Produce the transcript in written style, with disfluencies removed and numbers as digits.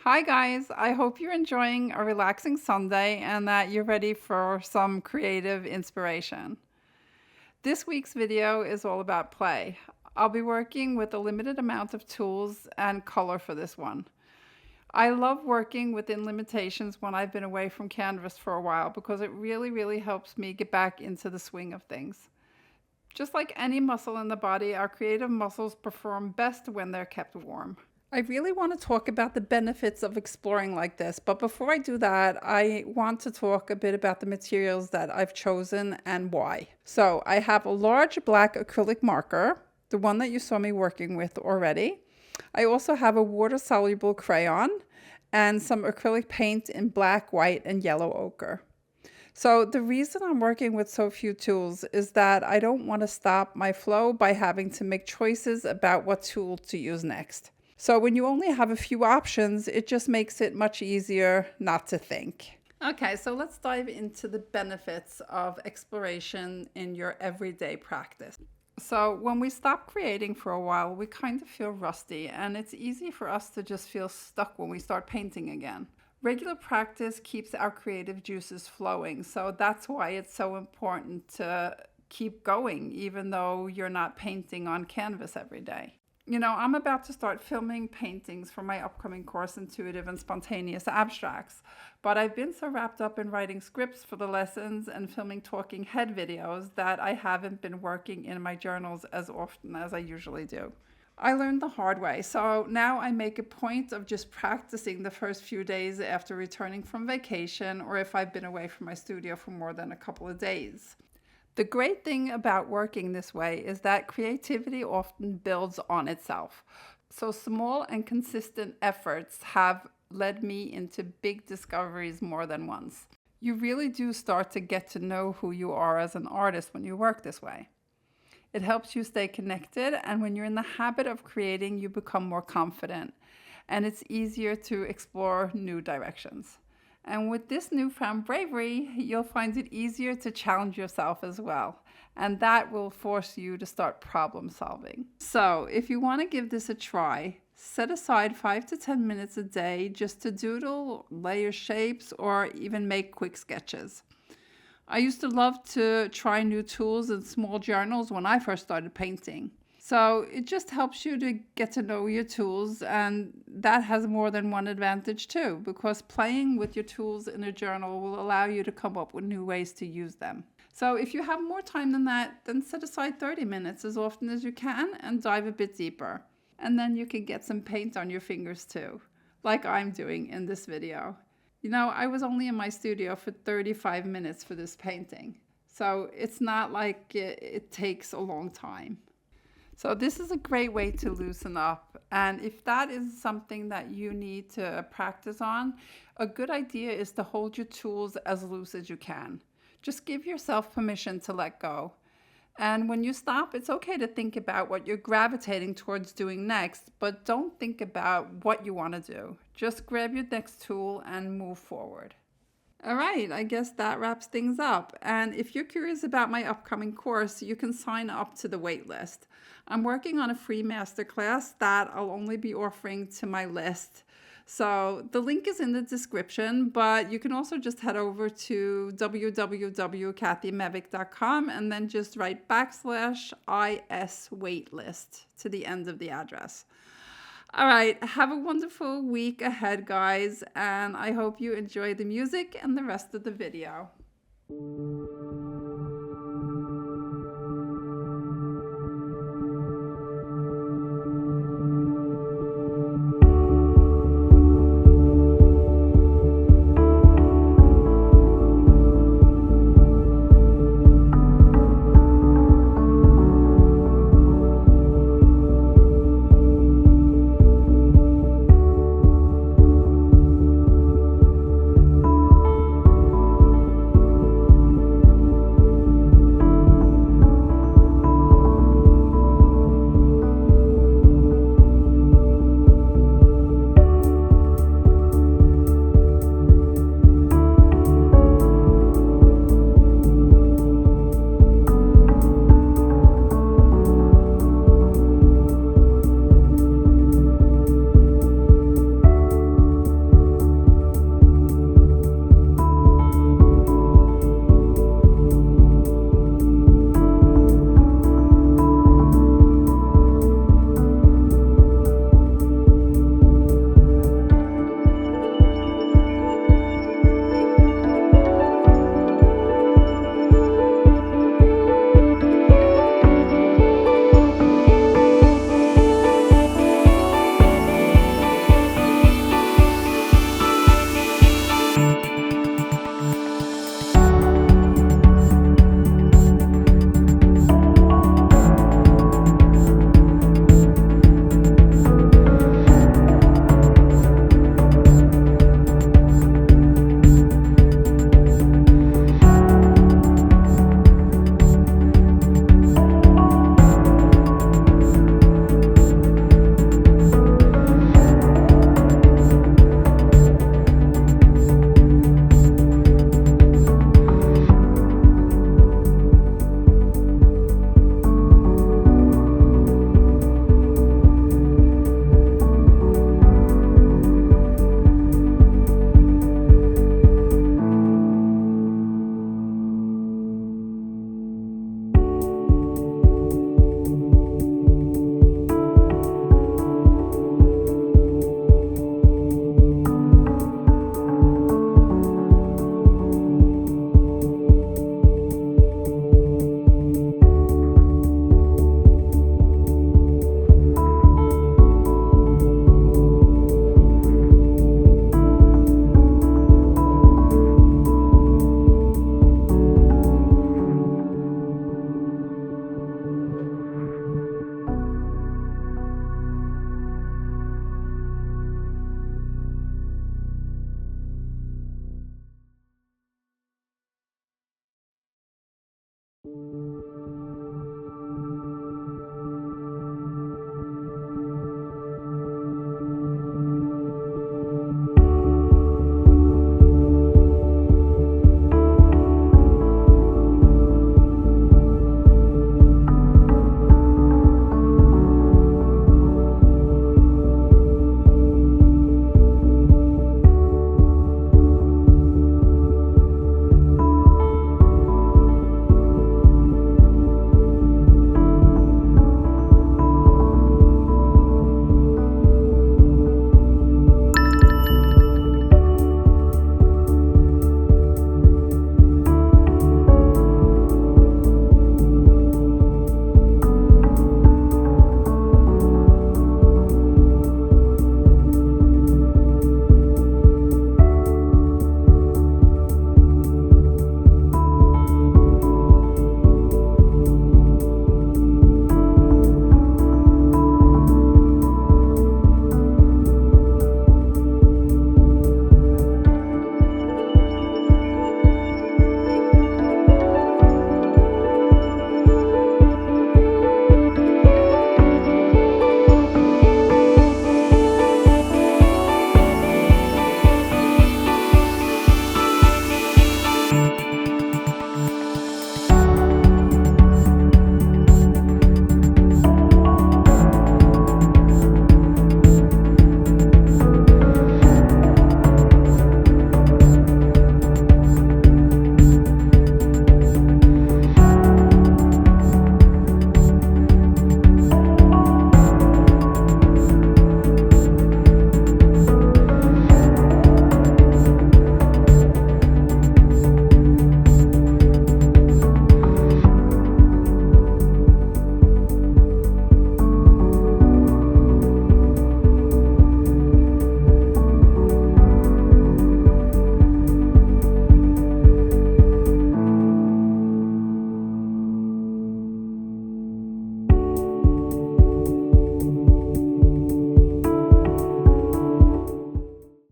Hi, guys. I hope you're enjoying a relaxing Sunday and that you're ready for some creative inspiration. This week's video is all about play. I'll be working with a limited amount of tools and color for this one. I love working within limitations when I've been away from canvas for a while because it really helps me get back into the swing of things. Just like any muscle in the body, our creative muscles perform best when they're kept warm. I really want to talk about the benefits of exploring like this, but before I do that, I want to talk a bit about the materials that I've chosen and why. So I have a large black acrylic marker, the one that you saw me working with already. I also have a water-soluble crayon and some acrylic paint in black, white, and yellow ochre. So the reason I'm working with so few tools is that I don't want to stop my flow by having to make choices about what tool to use next. So when you only have a few options, it just makes it much easier not to think. Okay, so let's dive into the benefits of exploration in your everyday practice. So when we stop creating for a while, we kind of feel rusty, and it's easy for us to just feel stuck when we start painting again. Regular practice keeps our creative juices flowing, so that's why it's so important to keep going, even though you're not painting on canvas every day. I'm about to start filming paintings for my upcoming course, Intuitive and Spontaneous Abstracts, but I've been so wrapped up in writing scripts for the lessons and filming talking head videos that I haven't been working in my journals as often as I usually do. I learned the hard way, so now I make a point of just practicing the first few days after returning from vacation or if I've been away from my studio for more than a couple of days. The great thing about working this way is that creativity often builds on itself. So small and consistent efforts have led me into big discoveries more than once. You really do start to get to know who you are as an artist when you work this way. It helps you stay connected, and when you're in the habit of creating, you become more confident, and it's easier to explore new directions. And with this newfound bravery, you'll find it easier to challenge yourself as well. And that will force you to start problem solving. So if you want to give this a try, set aside 5 to 10 minutes a day just to doodle, layer shapes, or even make quick sketches. I used to love to try new tools and small journals when I first started painting. So it just helps you to get to know your tools, and that has more than one advantage too, because playing with your tools in a journal will allow you to come up with new ways to use them. So if you have more time than that, then set aside 30 minutes as often as you can and dive a bit deeper. And then you can get some paint on your fingers too, like I'm doing in this video. I was only in my studio for 35 minutes for this painting, so it's not like it takes a long time. So this is a great way to loosen up. And if that is something that you need to practice on, a good idea is to hold your tools as loose as you can. Just give yourself permission to let go. And when you stop, it's okay to think about what you're gravitating towards doing next, but don't think about what you want to do. Just grab your next tool and move forward. All right, I guess that wraps things up. And if you're curious about my upcoming course, you can sign up to the wait list. I'm working on a free masterclass that I'll only be offering to my list. So the link is in the description, but you can also just head over to www.kathymevick.com and then just write /IS waitlist to the end of the address. All right, have a wonderful week ahead, guys, and I hope you enjoy the music and the rest of the video.